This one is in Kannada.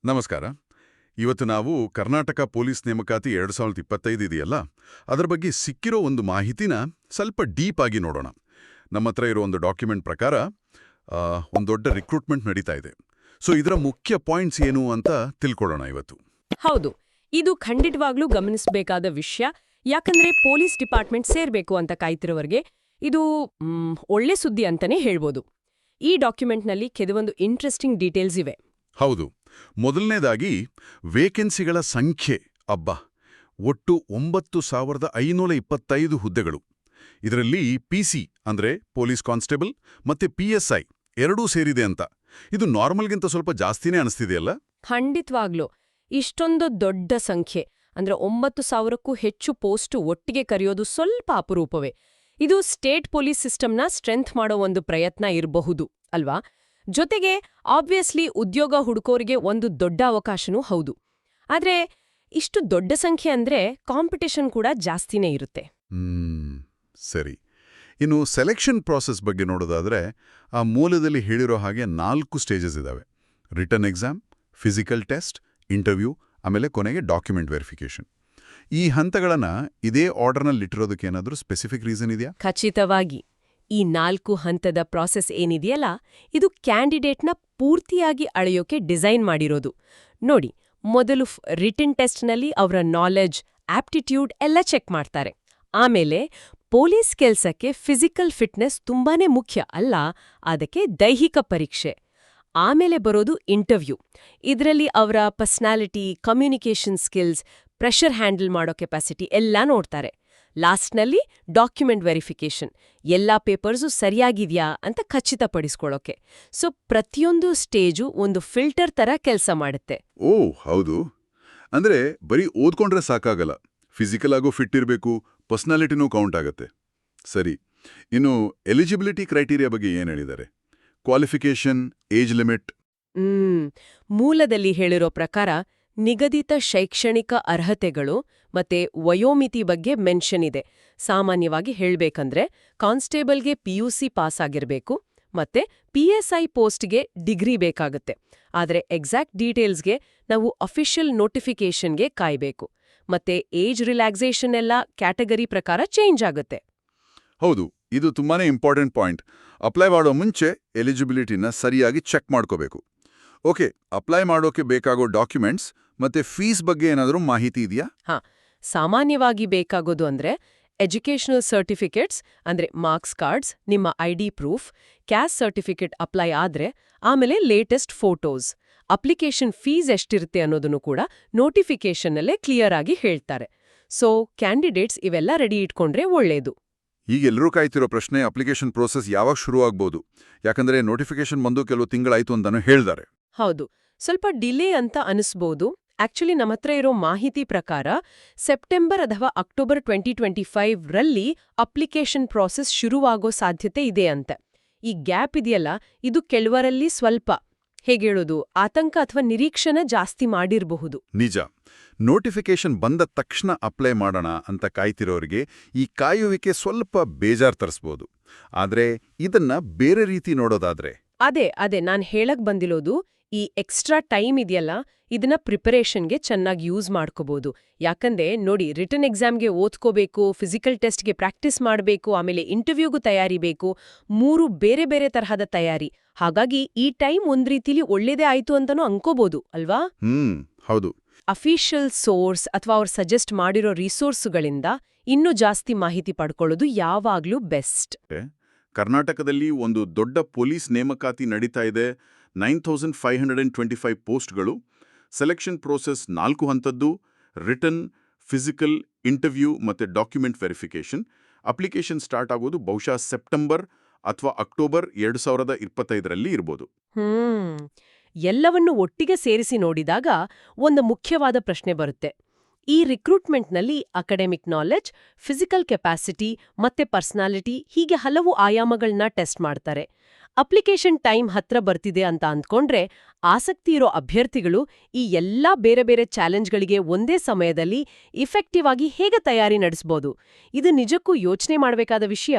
ನಮಸ್ಕಾರ. ಇವತ್ತು ನಾವು ಕರ್ನಾಟಕ ಪೊಲೀಸ್ ನೇಮಕಾತಿ 2025 ಇದೆಯಲ್ಲ, ಅದರ ಬಗ್ಗೆ ಸಿಕ್ಕಿರೋ ಒಂದು ಮಾಹಿತಿನ ಸ್ವಲ್ಪ ಡೀಪ್ ಆಗಿ ನೋಡೋಣ. ನಮ್ಮ ಹತ್ರ ಇರೋ ಒಂದು ಡಾಕ್ಯುಮೆಂಟ್ ಪ್ರಕಾರ ಒಂದು ದೊಡ್ಡ ರಿಕ್ರೂಟ್ಮೆಂಟ್ ನಡೀತಾ ಇದೆ. ಸೊ ಇದರ ಮುಖ್ಯ ಪಾಯಿಂಟ್ಸ್ ಏನು ಅಂತ ತಿಳ್ಕೊಳ್ಳೋಣ ಇವತ್ತು. ಹೌದು, ಇದು ಖಂಡಿತವಾಗ್ಲೂ ಗಮನಿಸಬೇಕಾದ ವಿಷಯ. ಯಾಕಂದ್ರೆ ಪೊಲೀಸ್ ಡಿಪಾರ್ಟ್ಮೆಂಟ್ ಸೇರ್ಬೇಕು ಅಂತ ಕಾಯ್ತಿರೋವರೆಗೆ ಇದು ಒಳ್ಳೆ ಸುದ್ದಿ ಅಂತಾನೆ ಹೇಳ್ಬೋದು. ಈ ಡಾಕ್ಯುಮೆಂಟ್ನಲ್ಲಿ ಕೆಲವೊಂದು ಇಂಟ್ರೆಸ್ಟಿಂಗ್ ಡೀಟೇಲ್ಸ್ ಇವೆ. ಹೌದು. ಮೊದಲನೇದಾಗಿ ವೇಕೆನ್ಸಿಗಳ ಸಂಖ್ಯೆ ಒಟ್ಟು 9,525 ಹುದ್ದೆಗಳು. ಇದರಲ್ಲಿ ಪಿಸಿ ಅಂದ್ರೆ ಪೊಲೀಸ್ ಕಾನ್ಸ್ಟೇಬಲ್ ಮತ್ತೆ PSI ಎರಡೂ ಸೇರಿದೆ ಅಂತ. ಇದು ನಾರ್ಮಲ್ಗಿಂತ ಸ್ವಲ್ಪ ಜಾಸ್ತಿನೇ ಅನಿಸ್ತಿದೆಯಲ್ಲ? ಖಂಡಿತವಾಗ್ಲೂ ಇಷ್ಟೊಂದು ದೊಡ್ಡ ಸಂಖ್ಯೆ ಅಂದ್ರೆ 9,000ಕ್ಕೂ ಹೆಚ್ಚು ಪೋಸ್ಟ್ ಒಟ್ಟಿಗೆ ಕರೆಯೋದು ಸ್ವಲ್ಪ ಅಪರೂಪವೇ. ಇದು ಸ್ಟೇಟ್ ಪೊಲೀಸ್ ಸಿಸ್ಟಮ್ನ ಸ್ಟ್ರೆಂತ್ ಮಾಡೋ ಒಂದು ಪ್ರಯತ್ನ ಇರಬಹುದು ಅಲ್ವಾ? ಜೊತೆಗೆ ಆಬ್ವಿಯಸ್ಲಿ ಉದ್ಯೋಗ ಹುಡುಕೋರಿಗೆ ಒಂದು ದೊಡ್ಡ ಅವಕಾಶನೂ ಹೌದು. ಆದ್ರೆ ಇಷ್ಟು ದೊಡ್ಡ ಸಂಖ್ಯೆ ಅಂದ್ರೆ ಕಾಂಪಿಟೇಷನ್ ಕೂಡ ಜಾಸ್ತಿನೇ ಇರುತ್ತೆ. ಸರಿ. ಇನ್ನು ಸೆಲೆಕ್ಷನ್ ಪ್ರಾಸೆಸ್ ಬಗ್ಗೆ ನೋಡೋದಾದ್ರೆ, ಆ ಮೂಲದಲ್ಲಿ ಹೇಳಿರೋ ಹಾಗೆ 4 ಸ್ಟೇಜಸ್ ಇದಾವೆ. Return exam, physical test, interview, ಆಮೇಲೆ ಕೊನೆಗೆ ಡಾಕ್ಯುಮೆಂಟ್ ವೆರಿಫಿಕೇಶನ್. ಈ ಹಂತಗಳನ್ನ ಇದೇ ಆರ್ಡರ್ನಲ್ಲಿಟ್ಟಿರೋದಕ್ಕೆ ಏನಾದರೂ ಸ್ಪೆಸಿಫಿಕ್ ರೀಸನ್ ಇದೆಯಾ? ಖಚಿತವಾಗಿ. ಈ 4 ಹಂತದ ಪ್ರಾಸೆಸ್ ಏನಿದೆಯಲ್ಲ, ಇದು ಕ್ಯಾಂಡಿಡೇಟ್ನ ಪೂರ್ತಿಯಾಗಿ ಅಳೆಯೋಕೆ ಡಿಸೈನ್ ಮಾಡಿರೋದು. ನೋಡಿ, ಮೊದಲು ರಿಟನ್ ಟೆಸ್ಟ್ನಲ್ಲಿ ಅವರ ನಾಲೆಡ್ಜ್, ಆಪ್ಟಿಟ್ಯೂಡ್ ಎಲ್ಲ ಚೆಕ್ ಮಾಡ್ತಾರೆ. ಆಮೇಲೆ ಪೊಲೀಸ್ ಕೆಲ್ಸಕ್ಕೆ ಫಿಸಿಕಲ್ ಫಿಟ್ನೆಸ್ ತುಂಬಾನೇ ಮುಖ್ಯ ಅಲ್ಲ, ಅದಕ್ಕೆ ದೈಹಿಕ ಪರೀಕ್ಷೆ. ಆಮೇಲೆ ಬರೋದು ಇಂಟರ್ವ್ಯೂ. ಇದರಲ್ಲಿ ಅವರ personality, communication skills, pressure handle ಮಾಡೋ ಕೆಪಾಸಿಟಿ ಎಲ್ಲ ನೋಡ್ತಾರೆ. ಲಾಸ್ಟ್ನಲ್ಲಿ ಡಾಕ್ಯುಮೆಂಟ್ ವೆರಿಫಿಕೇಶನ್, ಎಲ್ಲಾ ಪೇಪರ್ಸು ಸರಿಯಾಗಿದ್ಯಾ ಅಂತ ಖಚಿತಪಡಿಸ್ಕೊಳ್ಳೋಕೆ. ಸೊ ಪ್ರತಿಯೊಂದು ಸ್ಟೇಜು ಒಂದು ಫಿಲ್ಟರ್ ತರ ಕೆಲಸ ಮಾಡುತ್ತೆ. ಹೌದು. ಅಂದ್ರೆ ಬರೀ ಓದ್ಕೊಂಡ್ರೆ ಸಾಕಾಗಲ್ಲ, ಫಿಸಿಕಲ್ ಆಗೋ ಫಿಟ್ ಇರಬೇಕು, ಪರ್ಸನಾಲಿಟಿನೂ ಕೌಂಟ್ ಆಗತ್ತೆ. ಸರಿ, ಇನ್ನು ಎಲಿಜಿಬಿಲಿಟಿ ಕ್ರೈಟೀರಿಯಾ ಬಗ್ಗೆ ಏನ್ ಹೇಳಿದ್ದಾರೆ? Qualification, age limit? ಮೂಲದಲ್ಲಿ ಹೇಳಿರೋ ಪ್ರಕಾರ ನಿಗದಿತ ಶೈಕ್ಷಣಿಕ ಅರ್ಹತೆಗಳು ಮತ್ತೆ ವಯೋಮಿತಿ ಬಗ್ಗೆ ಮೆನ್ಷನ್ ಇದೆ. ಸಾಮಾನ್ಯವಾಗಿ ಹೇಳ್ಬೇಕಂದ್ರೆ ಕಾನ್ಸ್ಟೇಬಲ್ಗೆ PUC ಪಾಸ್ ಆಗಿರ್ಬೇಕು, ಮತ್ತೆ PSI ಪೋಸ್ಟ್ಗೆ ಡಿಗ್ರಿ ಬೇಕಾಗುತ್ತೆ. ಆದ್ರೆ ಎಕ್ಸಾಕ್ಟ್ ಡೀಟೇಲ್ಸ್ಗೆ ನಾವು ಅಫಿಷಿಯಲ್ ನೋಟಿಫಿಕೇಷನ್ಗೆ ಕಾಯ್ಬೇಕು. ಮತ್ತೆ ಏಜ್ ರಿಲ್ಯಾಕ್ಸೇಷನ್ ಎಲ್ಲ ಕ್ಯಾಟಗರಿ ಪ್ರಕಾರ ಚೇಂಜ್ ಆಗುತ್ತೆ. ಹೌದು, ಇದು ತುಂಬಾನೇ ಇಂಪಾರ್ಟೆಂಟ್ ಪಾಯಿಂಟ್. ಅಪ್ಲೈ ಮಾಡೋ ಮುಂಚೆ ಎಲಿಜಿಬಿಲಿಟಿನ ಸರಿಯಾಗಿ ಚೆಕ್ ಮಾಡ್ಕೋಬೇಕು. ಓಕೆ, ಅಪ್ಲೈ ಮಾಡೋಕೆ ಬೇಕಾಗೋ ಡಾಕ್ಯುಮೆಂಟ್ಸ್ ಮತ್ತೆ ಫೀಸ್ ಬಗ್ಗೆ ಏನಾದರೂ ಮಾಹಿತಿ ಇದೆಯಾ? ಸಾಮಾನ್ಯವಾಗಿ ಬೇಕಾಗೋದು ಅಂದ್ರೆ ಎಜುಕೇಷನಲ್ ಸರ್ಟಿಫಿಕೇಟ್ಸ್ ಅಂದ್ರೆ ಮಾರ್ಕ್ಸ್ ಕಾರ್ಡ್ಸ್, ನಿಮ್ಮ ID proof, caste certificate apply ಆದ್ರೆ, ಆಮೇಲೆ ಲೇಟೆಸ್ಟ್ ಫೋಟೋಸ್. ಅಪ್ಲಿಕೇಶನ್ ಫೀಸ್ ಎಷ್ಟಿರುತ್ತೆ ಅನ್ನೋದನ್ನು ಕೂಡ ನೋಟಿಫಿಕೇಷನ್ನಲ್ಲೇ ಕ್ಲಿಯರ್ ಆಗಿ ಹೇಳ್ತಾರೆ. ಸೊ ಕ್ಯಾಂಡಿಡೇಟ್ಸ್ ಇವೆಲ್ಲ ರೆಡಿ ಇಟ್ಕೊಂಡ್ರೆ ಒಳ್ಳೇದು. ಈಗ ಎಲ್ಲರೂ ಕಾಯ್ತಿರೋ ಪ್ರಶ್ನೆ, ಅಪ್ಲಿಕೇಶನ್ ಪ್ರೋಸೆಸ್ ಯಾವಾಗ ಶುರು ಆಗ್ಬೋದು? ಯಾಕಂದ್ರೆ ನೋಟಿಫಿಕೇಶನ್ ಬಂದು ಕೆಲವು ತಿಂಗಳಾಯ್ತು ಅಂತಾನು ಹೇಳ್ತಾರೆ. ಹೌದು, ಸ್ವಲ್ಪ ಡಿಲೇ ಅಂತ ಅನಿಸ್ಬೋದು. ಆಕ್ಚುಲಿ ನಮ್ಮ ಹತ್ರ ಇರೋ ಮಾಹಿತಿ ಪ್ರಕಾರ ಸೆಪ್ಟೆಂಬರ್ ಅಥವಾ ಅಕ್ಟೋಬರ್ 2025ರಲ್ಲಿ ಅಪ್ಲಿಕೇಶನ್ ಪ್ರಾಸೆಸ್ ಶುರುವಾಗೋ ಸಾಧ್ಯತೆ ಇದೆ ಅಂತ. ಈ ಗ್ಯಾಪ್ ಇದೆಯಲ್ಲ, ಇದು ಕೆಲವರಲ್ಲಿ ಸ್ವಲ್ಪ ಹೇಗೇಳೋದು ಆತಂಕ ಅಥವಾ ನಿರೀಕ್ಷೆನ ಜಾಸ್ತಿ ಮಾಡಿರಬಹುದು. ನಿಜ. ನೋಟಿಫಿಕೇಶನ್ ಬಂದ ತಕ್ಷಣ ಅಪ್ಲೈ ಮಾಡೋಣ ಅಂತ ಕಾಯ್ತಿರೋರಿಗೆ ಈ ಕಾಯುವಿಕೆ ಸ್ವಲ್ಪ ಬೇಜಾರ್ ತರಿಸ್ಬೋದು. ಆದ್ರೆ ಇದನ್ನ ಬೇರೆ ರೀತಿ ನೋಡೋದಾದ್ರೆ, ಅದೇ ನಾನ್ ಹೇಳಕ್ ಬಂದಿರೋದು, ಈ ಎಕ್ಸ್ಟ್ರಾ ಟೈಮ್ ಇದೆಯಲ್ಲ, ಇದನ್ನ ಪ್ರಿಪರೇಷನ್ಗೆ ಚೆನ್ನಾಗಿ ಯೂಸ್ ಮಾಡ್ಕೋಬಹುದು. ಯಾಕಂದ್ರೆ ನೋಡಿ, ರಿಟರ್ನ್ ಎಕ್ಸಾಮ್ಗೆ ಓದ್ಕೋಬೇಕು, ಫಿಸಿಕಲ್ ಟೆಸ್ಟ್ಗೆ ಪ್ರಾಕ್ಟೀಸ್ ಮಾಡಬೇಕು, ಆಮೇಲೆ ಇಂಟರ್ವ್ಯೂಗೂ ತಯಾರಿ ಬೇಕು. 3 ಬೇರೆ ಬೇರೆ ತರಹದ ತಯಾರಿ. ಹಾಗಾಗಿ ಈ ಟೈಮ್ ಒಂದ್ ರೀತಿಲಿ ಒಳ್ಳೇದೇ ಆಯ್ತು ಅಂತಾನೂ ಅನ್ಕೋಬಹುದು ಅಲ್ವಾ? ಹೌದು. ಅಫಿಷಿಯಲ್ ಸೋರ್ಸ್ ಅಥವಾ ಅವ್ರು ಸಜೆಸ್ಟ್ ಮಾಡಿರೋ ರಿಸೋರ್ಸ್ಗಳಿಂದ ಇನ್ನೂ ಜಾಸ್ತಿ ಮಾಹಿತಿ ಪಡ್ಕೊಳ್ಳೋದು ಯಾವಾಗ್ಲೂ ಬೆಸ್ಟ್. ಕರ್ನಾಟಕದಲ್ಲಿ ಒಂದು ದೊಡ್ಡ ಪೊಲೀಸ್ ನೇಮಕಾತಿ ನಡೀತಾ ಇದೆ. 9,525 ಪೋಸ್ಟ್ಗಳು. ಸೆಲೆಕ್ಷನ್ ಪ್ರೋಸೆಸ್ 4 ಹಂತದ್ದು: ರಿಟರ್ನ್, ಫಿಸಿಕಲ್, ಇಂಟರ್ವ್ಯೂ ಮತ್ತೆ ಡಾಕ್ಯುಮೆಂಟ್ ವೆರಿಫಿಕೇಶನ್. ಅಪ್ಲಿಕೇಶನ್ ಸ್ಟಾರ್ಟ್ ಆಗೋದು ಬಹುಶಃ ಸೆಪ್ಟೆಂಬರ್ ಅಥವಾ ಅಕ್ಟೋಬರ್ 2025ರಲ್ಲಿ ಇರ್ಬೋದು. ಎಲ್ಲವನ್ನು ಒಟ್ಟಿಗೆ ಸೇರಿಸಿ ನೋಡಿದಾಗ ಒಂದು ಮುಖ್ಯವಾದ ಪ್ರಶ್ನೆ ಬರುತ್ತೆ. ಈ ರಿಕ್ರೂಟ್ಮೆಂಟ್ನಲ್ಲಿ ಅಕಾಡೆಮಿಕ್ ನಾಲೆಡ್ಜ್, ಫಿಸಿಕಲ್ ಕೆಪಾಸಿಟಿ ಮತ್ತೆ ಪರ್ಸನಾಲಿಟಿ ಹೀಗೆ ಹಲವು ಆಯಾಮಗಳನ್ನ ಟೆಸ್ಟ್ ಮಾಡ್ತಾರೆ. ಅಪ್ಲಿಕೇಶನ್ ಟೈಮ್ ಹತ್ರ ಬರ್ತಿದೆ ಅಂತ ಅಂದ್ಕೊಂಡ್ರೆ ಆಸಕ್ತಿ ಇರೋ ಅಭ್ಯರ್ಥಿಗಳು ಈ ಎಲ್ಲಾ ಬೇರೆ ಬೇರೆ ಚಾಲೆಂಜ್ಗಳಿಗೆ ಒಂದೇ ಸಮಯದಲ್ಲಿ ಇಫೆಕ್ಟಿವ್ ಆಗಿ ಹೇಗೆ ತಯಾರಿ ನಡೆಸಬಹುದು? ಇದು ನಿಜಕ್ಕೂ ಯೋಚನೆ ಮಾಡಬೇಕಾದ ವಿಷಯ.